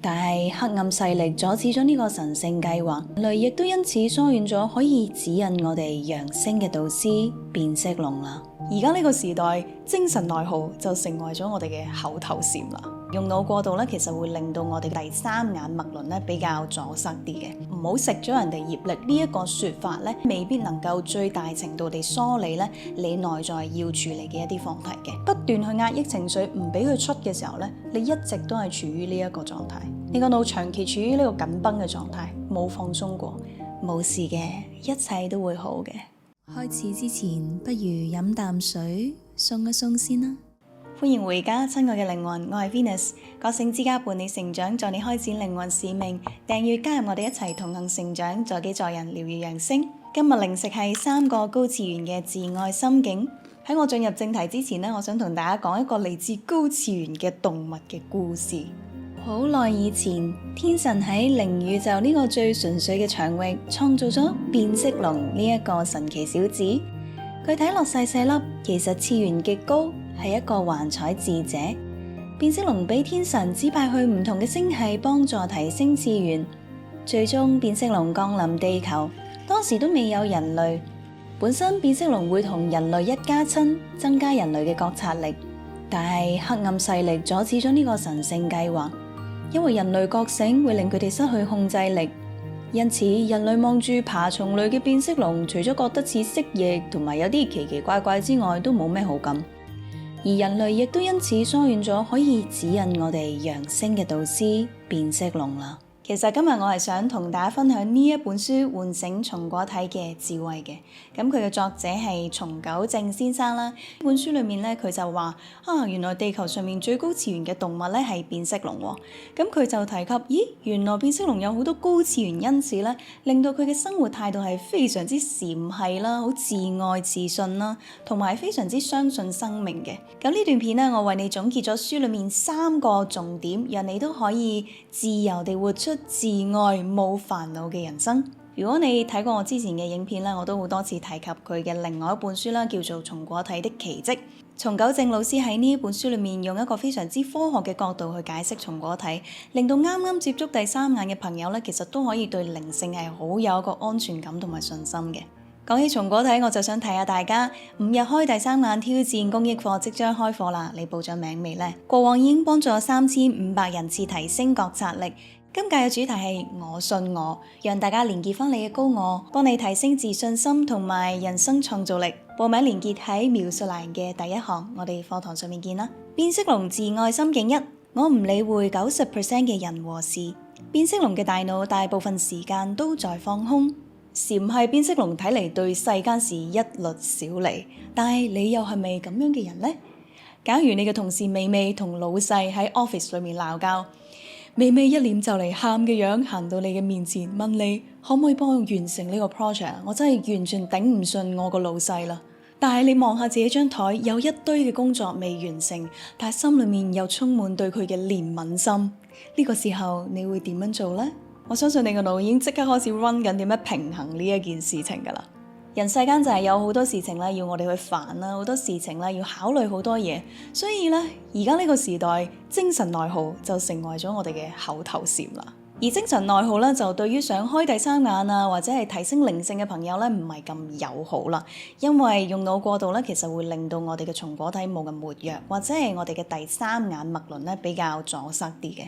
但係黑暗勢力阻止咗呢個神聖計劃，人類亦都因此疏遠咗可以指引我哋揚升嘅導師變色龍啦。而家呢個時代，精神內耗就成為咗我哋嘅口頭禪啦。用腦過度咧，其實會令到我哋第三眼脈輪咧比較阻塞啲嘅。唔好食咗人哋業力呢一個說法咧，未必能夠最大程度地梳理咧你內在要處理嘅一啲課題嘅。不斷去壓抑情緒，唔俾佢出嘅時候咧，你一直都係處於呢一個狀態。你個腦長期處於呢個緊繃嘅狀態，冇放鬆過，冇事嘅，一切都會好嘅。開始之前，不如飲啖水，鬆一鬆先啦。歡迎回家，親愛嘅靈魂，我係 Venus， 覺醒之家伴你成長，助你開展靈魂使命。訂閱加入我哋一齊同行成長，助己助人，療癒揚升。今日靈食係3個高次元嘅自愛心境。喺我進入正題之前呢，我想同大家講一個嚟自高次元嘅動物嘅故事。好耐以前，天神喺靈宇宙呢個最純粹嘅場域，創造咗變色龍呢一個神奇小子。佢睇落細細粒，其實次元極高，係一個幻彩智者。變色龍俾天神指派去唔同嘅星系，幫助提升次元。最終變色龍降臨地球，當時都未有人類。本身變色龍會同人類一家親，增加人類嘅覺察力。但係黑暗勢力阻止咗呢個神聖計劃。因為人類覺醒會令佢哋失去控制力，因此人類望住爬蟲類嘅變色龍，除咗覺得似蜥蜴同埋有啲奇奇怪怪之外，都冇咩好感。而人類亦都因此疏遠咗可以指引我哋揚升嘅導師變色龍啦。其實今日我係想同大家分享呢一本書《喚醒松果體嘅智慧》嘅，咁佢嘅作者係松久正先生啦。呢本書裏面咧，佢就話原來地球上面最高次元嘅動物咧係變色龍喎。咁佢就提及，原來變色龍有好多高次元因子咧，令到佢嘅生活態度係非常之禪係啦，好自愛自信啦，同埋非常之相信生命嘅。咁呢段片咧，我為你總結咗書裏面3個重點，讓你都可以自由地活出自愛冇煩惱嘅人生。如果你睇過我之前嘅影片咧，我都好多次提及佢嘅另外一本書啦，叫做《松果體的奇蹟》。松久正老師喺呢一本書裏面用一個非常之科學嘅角度去解釋松果體，令到啱啱接觸第三眼嘅朋友咧，其實都可以對靈性係好有一個安全感同埋信心嘅。講起松果體，我就想提下大家，5日開第三眼挑戰公益課即將開課啦，你報咗名未呢？過往已經幫助3500人次提升覺察力。今屆嘅主題係我信我，讓大家連結翻你嘅高我，幫你提升自信心同埋人生創造力。報名連結喺描述欄嘅第一行，我哋課堂上面見啦。變色龍自愛心境1，我唔理會90% 嘅人和事。變色龍嘅大腦大部分時間都在放空。禪係變色龍睇嚟對世間事一律少理，但係你又係咪咁樣嘅人呢？假如你嘅同事美美同老細喺 office 裏面鬧交，美美一臉就嚟喊嘅樣行到你嘅面前，問你可唔可以幫我完成呢個 project？ 我真係完全頂唔順我個老細啦。但係你望下自己張台，有一堆嘅工作未完成，但係心裏面又充滿對佢嘅憐憫心。呢個時候你會點樣做呢？我相信你個腦已經即刻開始 run 緊點樣平衡呢一件事情噶啦。人世間就係有好多事情咧，要我哋去煩啦，好多事情咧要考慮好多嘢，所以咧而家呢個時代，精神內耗就成為咗我哋嘅口頭禪啦。而精神內耗咧，就對於想開第三眼啊，或者係提升靈性嘅朋友咧，唔係咁友好啦。因為用腦過度咧，其實會令到我哋嘅松果體冇咁活躍，或者係我哋嘅第三眼脈輪咧比較阻塞啲嘅，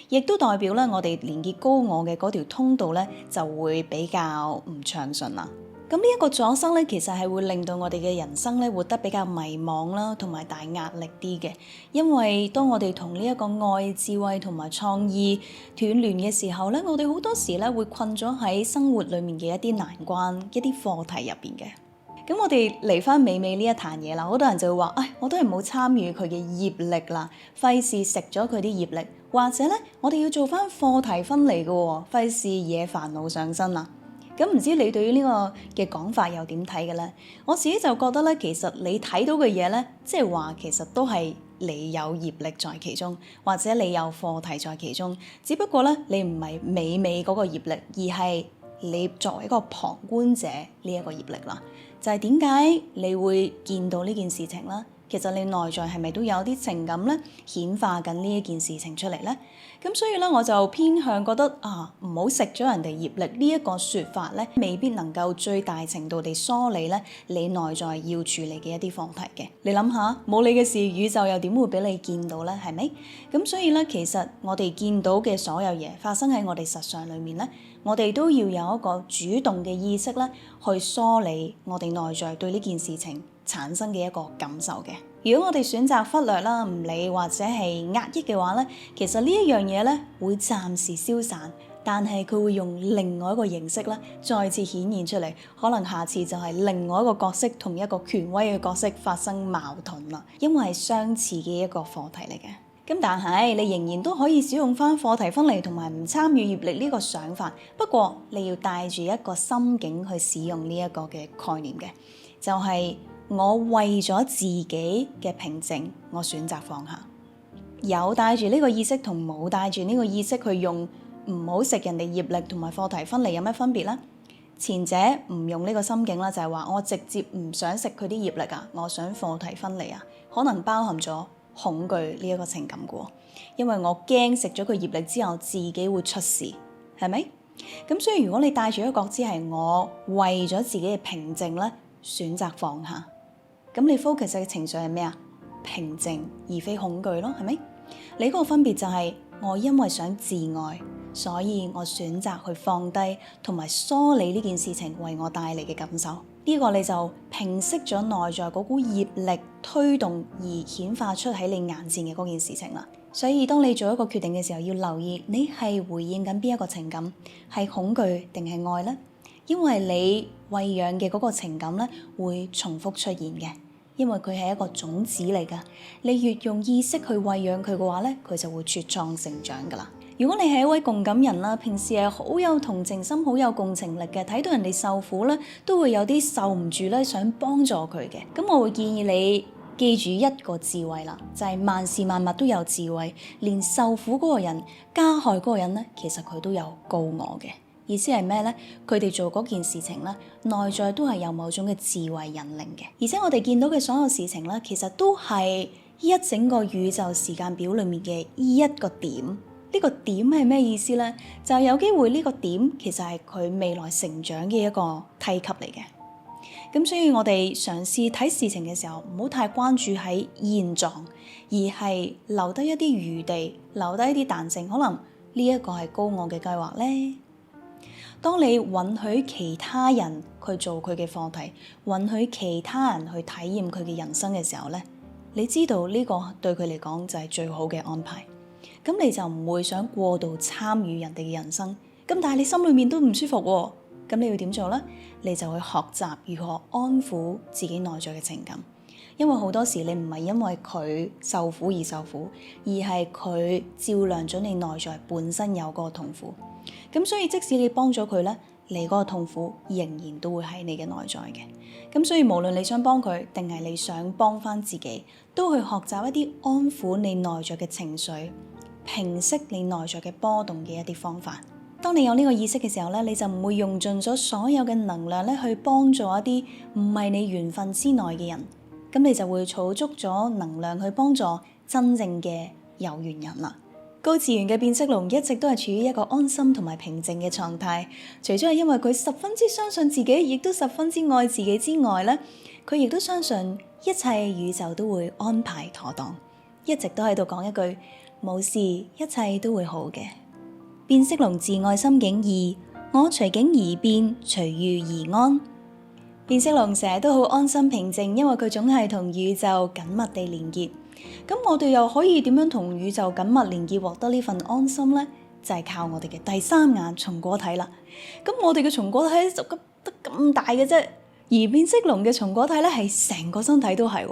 亦都代表咧我哋連結高我嘅嗰條通道咧就會比較唔暢順啦。咁呢一個阻塞咧，其實係會令到我哋嘅人生咧活得比較迷茫啦，同埋大壓力啲嘅。因為當我哋同呢一個愛、智慧同埋創意斷聯嘅時候咧，我哋好多時咧會困咗喺生活裡面嘅一啲難關、一啲課題入邊嘅。咁我哋嚟翻美美呢一壇嘢啦，好多人就會話：我都係冇參與佢嘅業力啦，費事食咗佢啲業力，或者咧我哋要做翻課題分離嘅喎，費事惹煩惱上身啦。咁唔知你對於呢個嘅講法又點睇嘅咧？我自己就覺得咧，其實你睇到嘅嘢咧，即係話其實都係你有業力在其中，或者你有課題在其中，只不過咧你唔係美美嗰個業力，而係你作為一個旁觀者呢一個業力啦。就係點解你會見到呢件事情啦？其實你內在係咪都有啲情感咧顯化緊呢一件事情出嚟咧？咁所以咧，我就偏向覺得唔好食咗人哋業力呢一個説法咧，未必能夠最大程度地梳理咧你內在要處理嘅一啲課題嘅。你諗下，冇你嘅事，宇宙又點會俾你見到咧？係咪？咁所以咧，其實我哋見到嘅所有嘢發生喺我哋實相裏面咧，我哋都要有一個主動嘅意識咧，去梳理我哋內在對呢件事情產生嘅一個感受嘅。如果我哋選擇忽略啦、唔理或者係壓抑嘅話咧，其實呢一樣嘢咧會暫時消散，但係佢會用另外一個形式咧再次顯現出嚟，可能下次就係另外一個角色同一個權威嘅角色發生矛盾啦，因為係相似嘅一個課題嚟嘅。咁但係你仍然都可以使用翻課題分離同埋唔參與業力呢個想法，不過你要帶住一個心境去使用呢一個嘅概念嘅，就係我為咗自己嘅平靜，我選擇放下。有帶住呢個意識同冇帶住呢個意識去用，唔好食人哋業力同埋課題分離有咩分別呢？前者唔用呢個心境啦，就係話我直接唔想食佢啲業力啊，我想課題分離啊，可能包含咗恐懼呢一個情感嘅，因為我驚食咗佢業力之後自己會出事，係咪？咁所以如果你帶住一個覺知係我為咗自己嘅平靜咧，選擇放下，咁你 focus 嘅情緒係咩啊？平靜而非恐懼咯，係咪？你嗰個分別就係我因為想自愛，所以我選擇去放低同埋梳理呢件事情為我帶嚟嘅感受。呢個你就平息咗內在嗰股業力推動而顯化出喺你眼前嘅嗰件事情啦。所以當你做一個決定嘅時候，要留意你係回應緊邊一個情感，係恐懼定係愛呢？因為你餵養嘅嗰個情感咧會重複出現嘅，因為佢係一個種子嚟噶。你越用意識去餵養佢嘅話咧，佢就會茁壯成長噶啦。如果你係一位共感人啦，平時係好有同情心、好有共情力嘅，睇到人哋受苦咧，都會有啲受唔住咧，想幫助佢嘅。咁我會建議你記住一個智慧啦，就係萬事萬物都有智慧，連受苦嗰個人、加害嗰個人咧，其實佢都有高我嘅。意思係咩咧？佢哋做嗰件事情咧，內在都係有某種嘅智慧引領嘅。而且我哋見到嘅所有事情咧，其實都係一整個宇宙時間表裡面嘅一個點。呢個點係咩意思咧？就係有機會呢個點其實係佢未來成長嘅一個梯級嚟嘅。咁所以我哋嘗試睇事情嘅時候，唔好太關注喺現狀，而係留低一啲餘地，留低一啲彈性。可能呢一個係高我嘅計劃咧。當你允許其他人去做佢嘅課題，允許其他人去體驗佢嘅人生嘅時候咧，你知道呢個對佢嚟講就係最好嘅安排。咁你就唔會想過度參與人哋嘅人生，咁但係你心裏面都唔舒服喎，咁你要點做呢？你就去學習如何安撫自己內在嘅情感，因為好多時你唔係因為佢受苦而受苦，而係佢照亮咗你內在本身有嗰個痛苦。咁所以即使你幫咗佢咧，你嗰個痛苦仍然都會喺你嘅內在嘅。咁所以無論你想幫佢定係你想幫翻自己，都去學習一啲安撫你內在嘅情緒，平息你內在嘅波動嘅一啲方法。當你有呢個意識嘅時候咧，你就唔會用盡咗所有嘅能量咧去幫助一啲唔係你緣分之內嘅人，咁你就會儲足咗能量去幫助真正嘅有緣人啦。高次元嘅變色龍一直都係處於一個安心同埋平靜嘅狀態，除咗係因為佢十分之相信自己，亦都十分之愛自己之外咧，佢亦都相信一切宇宙都會安排妥當，一直都喺度講一句冇事，一切都會好嘅。變色龍自愛心境2，我隨境而變，隨遇而安。變色龍成日都好安心平靜，因為佢總係同宇宙緊密地連結。咁我哋又可以點樣同宇宙緊密連結獲得呢份安心呢？就係靠我哋嘅第三眼松果體啦。咁我哋嘅松果體就得咁大嘅啫，而變色龍嘅松果體咧係成個身體都係。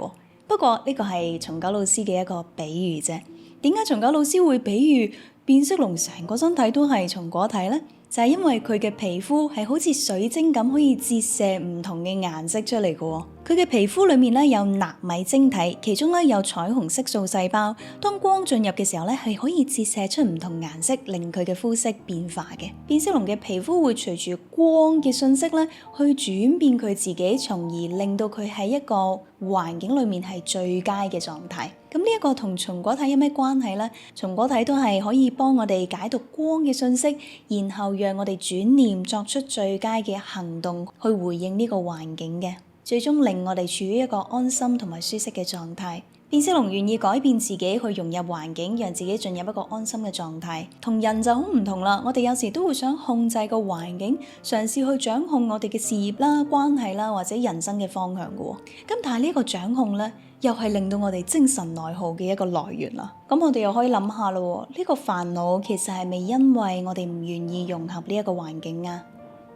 不過呢個係松狗老師嘅一個比喻啫。點解松狗老師會比喻變色龍成個身體都係松果體呢？就係因為佢嘅皮膚係好似水晶咁，可以折射唔同嘅顏色出嚟嘅。佢嘅皮膚裏面咧有納米晶體，其中咧有彩虹色素細胞。當光進入嘅時候咧，係可以折射出唔同顏色，令佢嘅膚色變化嘅。變色龍嘅皮膚會隨住光嘅信息咧，去轉變佢自己，從而令到佢喺一個環境裏面係最佳嘅狀態。咁呢一個同松果體有咩關係呢？松果體都係可以幫我哋解讀光嘅信息，然後讓我哋轉念作出最佳嘅行動去回應呢個環境嘅。最終令我哋處於一個安心同埋舒適嘅狀態。變色龍願意改變自己去融入環境，讓自己進入一個安心嘅狀態。同人就好唔同啦，我哋有時都會想控制個環境，嘗試去掌控我哋嘅事業啦、關係啦或者人生嘅方向嘅喎。咁但係呢個掌控咧，又係令到我哋精神內耗嘅一個來源啦。咁我哋又可以諗下咯，呢個煩惱其實係咪因為我哋唔願意融合呢一個環境啊？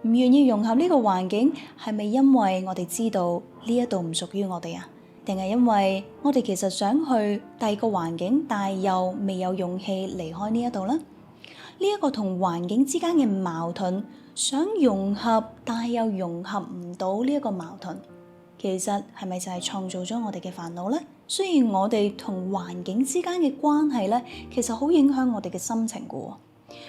唔願意融合呢個環境，係咪因為我哋知道呢一度唔屬於我哋啊？定係因為我哋其實想去第二個環境，但係又未有勇氣離開呢一度呢？呢一個同環境之間嘅矛盾，想融合但係又融合唔到呢一個矛盾，其實係咪就係創造咗我哋嘅煩惱呢？雖然我哋同環境之間嘅關係咧，其實好影響我哋嘅心情㗎喎。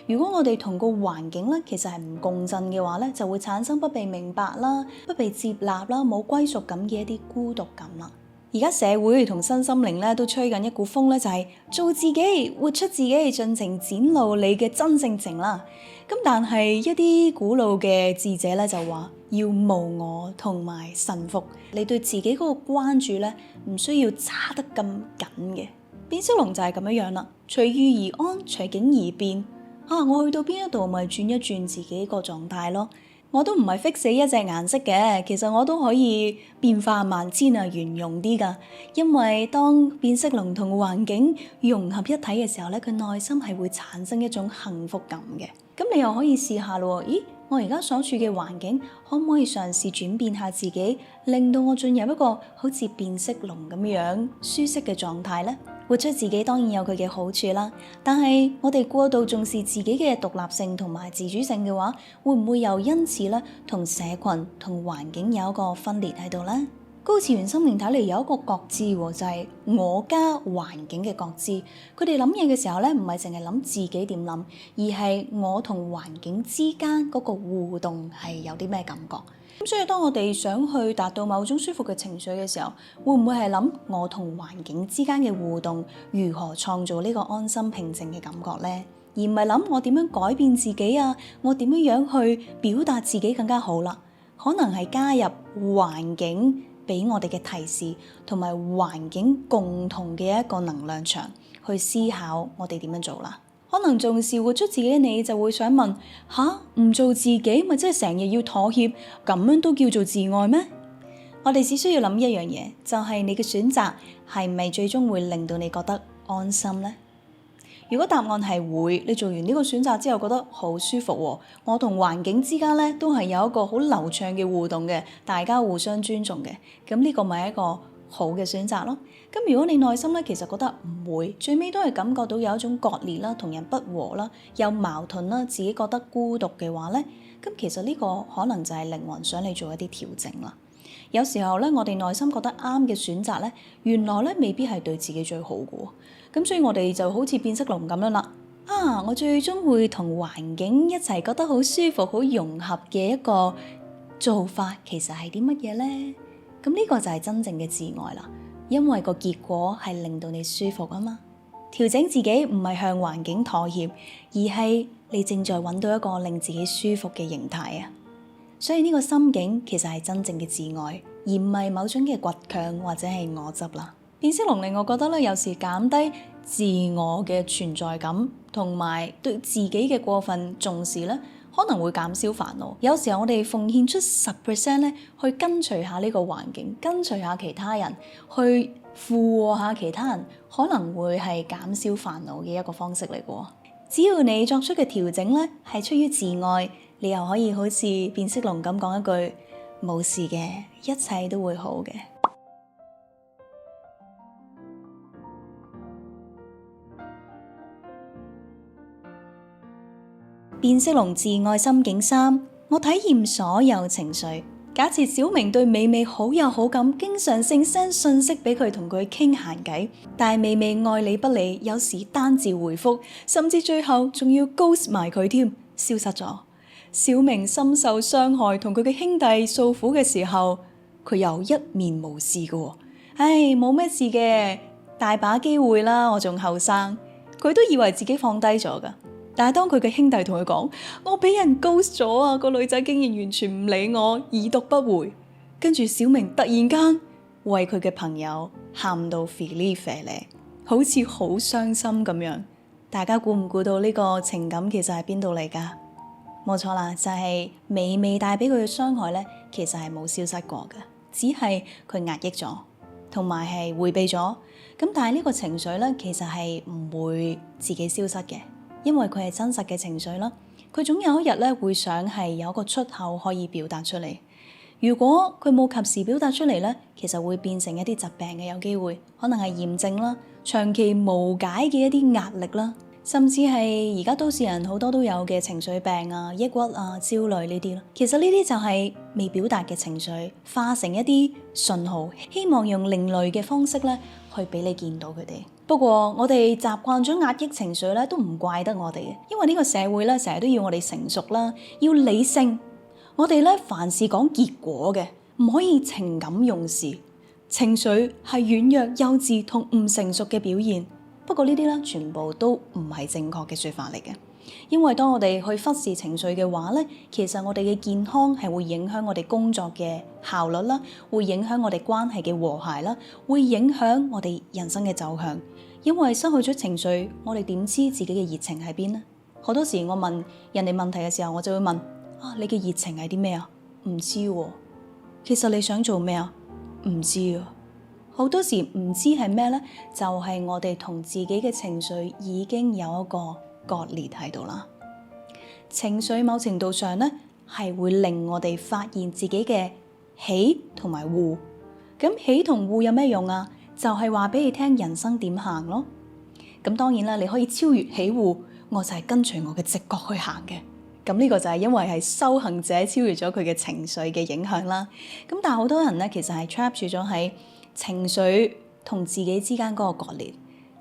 如果我哋同個環境咧，其實係唔共振嘅話咧，就會產生不被明白啦、不被接納啦、冇歸屬感嘅一啲孤獨感啦。而家社會同身心靈咧都吹緊一股風咧，就係做自己、活出自己，盡情展露你嘅真性情啦。咁但係一啲古老嘅智者咧就話要無我同埋臣服，你對自己嗰個關注咧唔需要揸得咁緊嘅。變色龍就係咁樣啦，隨遇而安，隨境而變。我去到邊一度咪轉一轉自己個狀態咯。我都唔係 fix 死一隻顏色嘅，其實我都可以變化萬千啊，圓融啲㗎。因為當變色龍同環境融合一體嘅時候咧，佢內心係會產生一種幸福感嘅。咁你又可以試下咯。咦，我而家所處嘅環境可唔可以嘗試轉變下自己，令到我進入一個好似變色龍咁樣舒適嘅狀態呢？活出自己當然有佢嘅好處啦，但係我哋過度重視自己嘅獨立性同埋自主性嘅話，會唔會又因此咧同社群同環境有一個分裂喺度呢？高次元生命體嚟有一個覺知喎，就係我加環境嘅覺知。佢哋諗嘢嘅時候咧，唔係淨係諗自己點諗，而係我同環境之間嗰個互動係有啲咩感覺。咁所以當我哋想去達到某種舒服嘅情緒嘅時候，會唔會係諗我同環境之間嘅互動如何創造呢個安心平靜嘅感覺呢？而唔係諗我點樣改變自己啊，我點樣去表達自己更加好啦？可能係加入環境俾我哋嘅提示，同埋環境共同嘅一個能量場去思考我哋點樣做啦。可能重視活出自己嘅你就會想問，唔做自己咪即係成日要妥協，咁樣都叫做自愛咩？我哋只需要諗一樣嘢，就係你嘅選擇係咪最終會令到你覺得安心呢？如果答案係會，你做完呢個選擇之後覺得好舒服喎，我同環境之間咧都係有一個好流暢嘅互動嘅，大家互相尊重嘅，咁呢個咪係一個好嘅選擇咯。咁如果你內心咧其實覺得唔會，最尾都係感覺到有一種割裂啦、同人不和啦、有矛盾啦、自己覺得孤獨嘅話咧，咁其實呢個可能就係靈魂想你做一啲調整啦。有時候咧，我哋內心覺得啱嘅選擇咧，原來咧未必係對自己最好嘅喎。咁所以我哋就好似變色龍咁樣啦。我最終會同環境一齊覺得好舒服、好融合嘅一個做法，其實係啲乜嘢咧？咁呢個就係真正嘅自愛啦，因為個結果係令到你舒服啊嘛。調整自己唔係向環境妥協，而係你正在揾到一個令自己舒服嘅形態啊。所以呢個心境其實係真正嘅自愛，而唔係某種嘅倔強或者係我執啦。變色龍令我覺得咧，有時減低自我嘅存在感，同埋對自己嘅過分重視咧，可能會減少煩惱。有時候我哋奉獻出10%咧，去跟隨下呢個環境，跟隨下其他人，去附和下其他人，可能會係減少煩惱嘅一個方式嚟嘅。只要你作出嘅調整咧，係出於自愛，你又可以好似變色龍咁講一句冇事嘅，一切都會好嘅。變色龍自愛心境3，我體驗所有情緒，假設小明對美美好有好感，經常性 send 信息俾佢同佢傾閒偈，但係美美愛理不理，有時單字回覆，甚至最後仲要 ghost 埋佢添，消失咗。小明深受傷害，同佢嘅兄弟訴苦嘅時候，佢又一面無視嘅。唉，冇咩事嘅，大把機會啦，我仲後生。佢都以為自己放低咗噶。但係當佢嘅兄弟同佢講，我俾人 ghost 咗啊，個女仔竟然完全唔理我，已讀不回。跟住小明突然間為佢嘅朋友喊到肥哩肥咧，好似好傷心咁樣。大家估唔估到呢個情感其實係邊度嚟噶？冇錯啦，就係美美帶俾佢嘅傷害咧，其實係冇消失過嘅，只係佢壓抑咗，同埋係回避咗。咁但係呢個情緒咧，其實係唔會自己消失嘅。因為佢係真實嘅情緒啦，佢總有一日咧會想係有一個出口可以表達出嚟。如果佢冇及時表達出嚟咧，其實會變成一啲疾病嘅，有機會可能係炎症啦、長期無解嘅一啲壓力啦，甚至係而家都市人好多都有嘅情緒病啊、抑鬱啊、焦慮呢啲咯。其實呢啲就係未表達嘅情緒，化成一啲信號，希望用另類嘅方式咧去俾你見到佢哋。不過我哋習慣咗壓抑情緒咧，都唔怪得我哋嘅，因為呢個社會咧成日都要我哋成熟啦，要理性。我哋咧凡事講結果嘅，唔可以情感用事。情緒係軟弱、幼稚同唔成熟嘅表現。不過呢啲咧全部都唔係正確嘅說法嚟嘅，因為當我哋去忽視情緒嘅話咧，其實我哋嘅健康係會影響我哋工作嘅效率啦，會影響我哋關係嘅和諧啦，會影響我哋人生嘅走向。因為失去咗情緒，我哋點知自己嘅熱情喺邊呢？好多時我問人哋問題嘅時候，我就會問你嘅熱情係啲咩啊？唔知喎。其實你想做咩啊？唔知啊。好多時唔知係咩呢？就係我哋同自己嘅情緒已經有一個割裂喺度啦。情緒某程度上呢，係會令我哋發現自己嘅喜同埋惡。咁喜同惡有咩用啊？就係話俾你聽人生點行咯。咁當然啦，你可以超越喜惡，我就係跟隨我嘅直覺去行嘅。咁呢個就係因為係修行者超越咗佢嘅情緒嘅影響啦。咁但係好多人咧，其實係 trap 住咗喺情緒同自己之間嗰個割裂，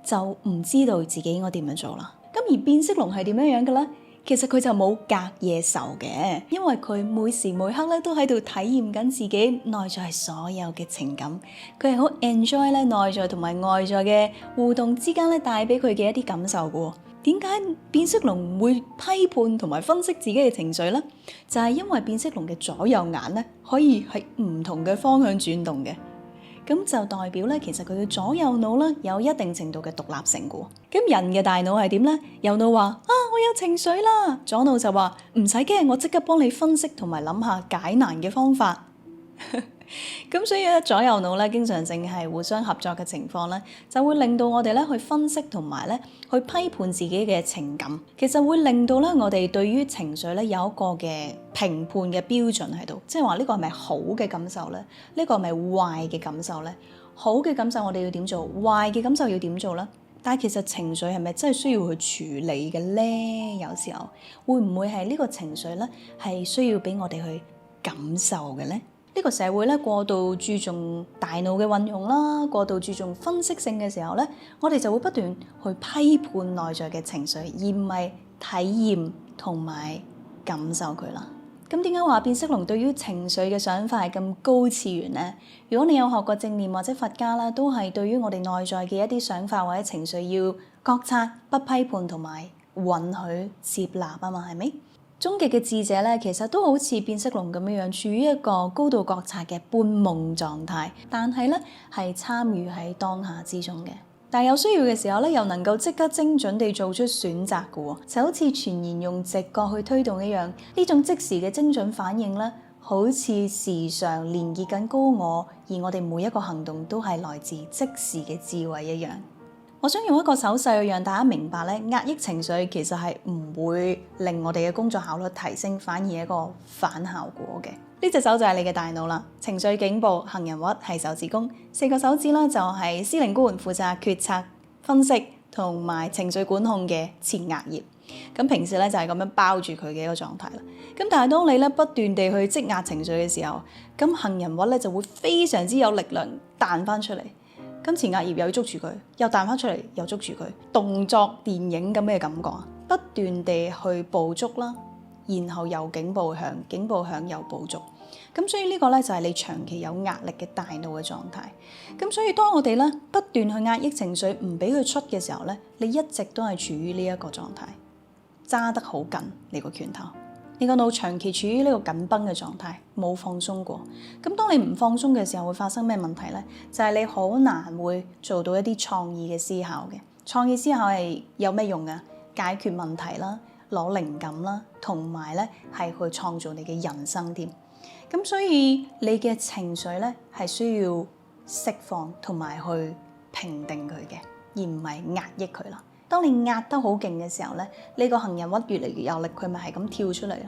就唔知道自己應該點樣做啦。咁而變色龍係點樣樣嘅咧？其實佢就冇隔夜仇嘅，因為佢每時每刻咧都喺度體驗緊自己內在所有嘅情感，佢係好 enjoy 咧內在同埋外在嘅互動之間咧帶俾佢嘅一啲感受嘅。點解變色龍唔會批判同埋分析自己嘅情緒咧？就係因為變色龍嘅左右眼咧可以係唔同嘅方向轉動嘅。咁就代表咧，其實佢嘅左右腦咧有一定程度嘅獨立性嘅。咁人嘅大腦係點咧？右腦話我有情緒啦，左腦就話唔使驚，我即刻幫你分析同埋諗下解難嘅方法。咁所以咧，左右腦咧經常性係互相合作嘅情況咧，就會令到我哋咧去分析同埋咧去批判自己嘅情感，其實會令到咧我哋對於情緒咧有一個嘅評判嘅標準喺度，即係話呢個係咪好嘅感受咧？呢個係咪壞嘅感受咧？好嘅感受我哋要點做？壞嘅感受要點做咧？但係其實情緒係咪真係需要去處理嘅咧？有時候會唔會係呢個情緒咧係需要俾我哋去感受嘅咧？呢個社會咧過度注重大腦嘅運用啦，過度注重分析性嘅時候咧，我哋就會不斷去批判內在嘅情緒，而唔係體驗同埋感受佢啦。咁點解話變色龍對於情緒嘅想法係咁高次元呢？如果你有學過正念或者佛家啦，都係對於我哋內在嘅一啲想法或者情緒要覺察、不批判同埋允許接納啊嘛，係咪？終極嘅智者咧，其實都好似變色龍咁樣處於一個高度覺察嘅半夢狀態，但係咧係參與喺當下之中嘅。但係有需要嘅時候咧，又能夠即刻精準地做出選擇嘅，就好似全然用直覺去推動一樣。呢種即時嘅精準反應咧，好似時常連結緊高我，而我哋每一個行動都係來自即時嘅智慧一樣。我想用一個手勢去讓大家明白咧，壓抑情緒其實係唔會令我哋嘅工作效率提升，反而係一個反效果嘅。呢隻手就係你嘅大腦啦，情緒警報、行人屈係手指公，4個手指咧就係司令官負責決策、分析同埋情緒管控嘅前額葉。咁平時咧就係咁樣包住佢嘅一個狀態啦。咁但係當你咧不斷地去積壓情緒嘅時候，咁杏仁核咧就會非常之有力量彈翻出嚟。咁前額葉又要捉住佢，又彈翻出嚟，又捉住佢，動作電影咁嘅感覺啊！不斷地去捕捉啦，然後又警報響，警報響又捕捉。咁所以呢個咧就係你長期有壓力嘅大腦嘅狀態。咁所以當我哋咧不斷去壓抑情緒，唔俾佢出嘅時候咧，你一直都係處於呢一個狀態，揸得好緊你個拳頭。你個腦長期處於呢個緊繃嘅狀態，冇放鬆過。咁當你唔放鬆嘅時候，會發生咩問題呢？就係你好難會做到一啲創意嘅思考嘅。創意思考係有咩用啊？解決問題啦，攞靈感啦，同埋咧係去創造你嘅人生添。咁所以你嘅情緒咧係需要釋放同埋去平定佢嘅，而唔係壓抑佢啦。當你壓得好勁嘅時候咧，呢個杏仁核越嚟越有力，佢咪係咁跳出嚟咯，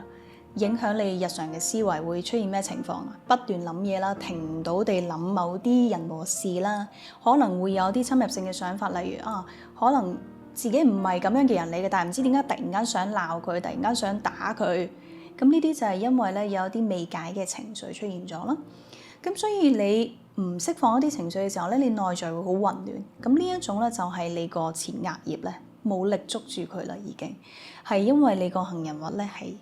影響你日常嘅思維會出現咩情況啊？不斷諗嘢啦，停唔到地諗某啲人和事啦，可能會有啲侵入性嘅想法，例如可能自己唔係咁樣嘅人嚟嘅，但係唔知點解突然間想鬧佢，突然間想打佢，咁呢啲就係因為咧有啲未解嘅情緒出現咗啦。咁所以你唔釋放一啲情緒嘅時候咧，你內在會好混亂。咁呢一種咧就係你個前額葉咧冇力捉住佢啦，已經係因為你個杏仁核咧係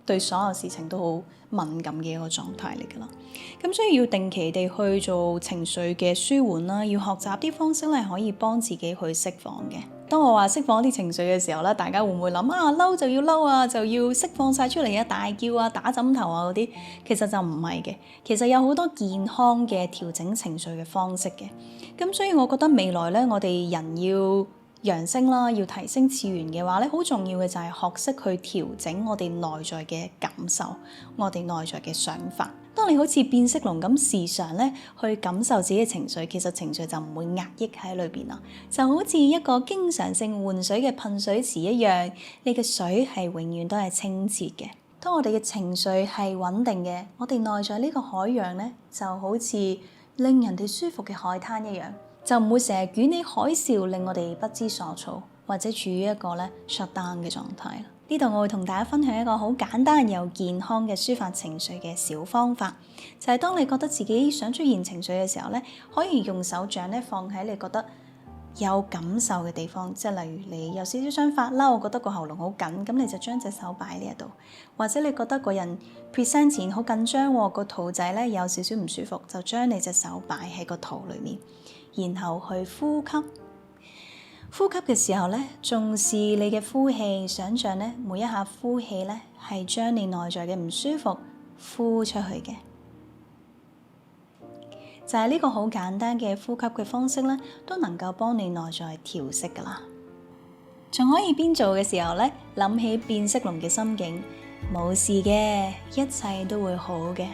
對所有事情都好敏感嘅一個狀態嚟㗎啦。咁所以要定期地去做情緒嘅舒緩啦，要學習啲方式咧可以幫自己去釋放嘅。當我話釋放啲情緒嘅時候咧，大家會唔會諗嬲就要嬲啊，就要釋放晒出嚟啊，大叫啊，打枕頭啊嗰啲？其實就唔係嘅，其實有好多健康嘅調整情緒嘅方式嘅。咁所以我覺得未來咧，我哋人要揚升啦，要提升次元嘅話咧，好重要嘅就係學識去調整我哋內在嘅感受，我哋內在嘅想法。當你好似變色龍咁時常咧去感受自己嘅情緒，其實情緒就唔會壓抑喺裏邊啦，就好似一個經常性換水嘅噴水池一樣，你嘅水係永遠都係清澈嘅。當我哋嘅情緒係穩定嘅，我哋內在呢個海洋咧就好似令人哋舒服嘅海灘一樣，就唔會成日捲起海嘯，令我哋不知所措，或者處於一個咧 shut down 嘅狀態。呢度我會同大家分享一個好簡單又健康嘅抒發情緒嘅小方法，就係當你覺得自己想出現情緒嘅時候咧，可以用手掌咧放喺你覺得有感受嘅地方，即係例如你有少少想發嬲，覺得個喉嚨好緊，咁你就將隻手擺喺呢一度；或者你覺得個人 present 前好緊張，個肚仔咧有少少唔舒服，就將你隻手擺喺個肚裏面，然後去呼吸。呼吸嘅時候咧，重視你嘅呼氣，想像咧每一下呼氣咧係將你內在嘅唔舒服呼出去嘅。就係呢個好簡單嘅呼吸嘅方式咧，都能夠幫你內在調息㗎喇。仲可以邊做嘅時候咧，諗起變色龍嘅心境，冇事嘅，一切都會好嘅。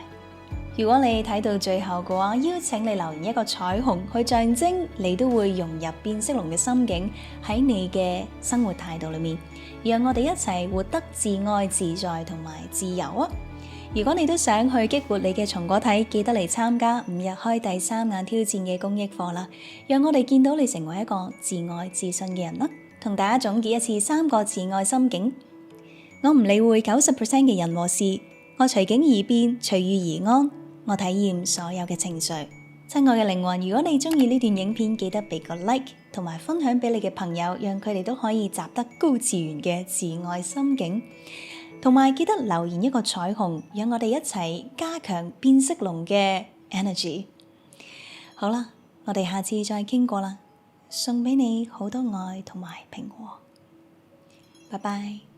如果你睇到最後嘅話，邀請你留言一個彩虹，去象徵你都會融入變色龍嘅心境喺你嘅生活態度裏面，讓我哋一齊活得自愛自在同埋自由啊！如果你都想去激活你嘅松果體，記得嚟參加5日開第3眼挑戰嘅公益課啦！讓我哋見到你成為一個自愛自信嘅人啦！同大家總結一次3個自愛心境：我唔理會90% 嘅人和事，我隨境而變，隨遇而安。我體驗所有嘅情緒。親愛嘅靈魂，如果你鍾意呢段影片，記得俾個 like 同埋分享俾你嘅朋友，讓佢哋都可以集得高次元嘅自愛心境。同埋記得留言一個彩虹，讓我哋一齊加強變色龍嘅 energy。好啦，我哋下次再傾過啦，送俾你好多愛同埋平和。拜拜。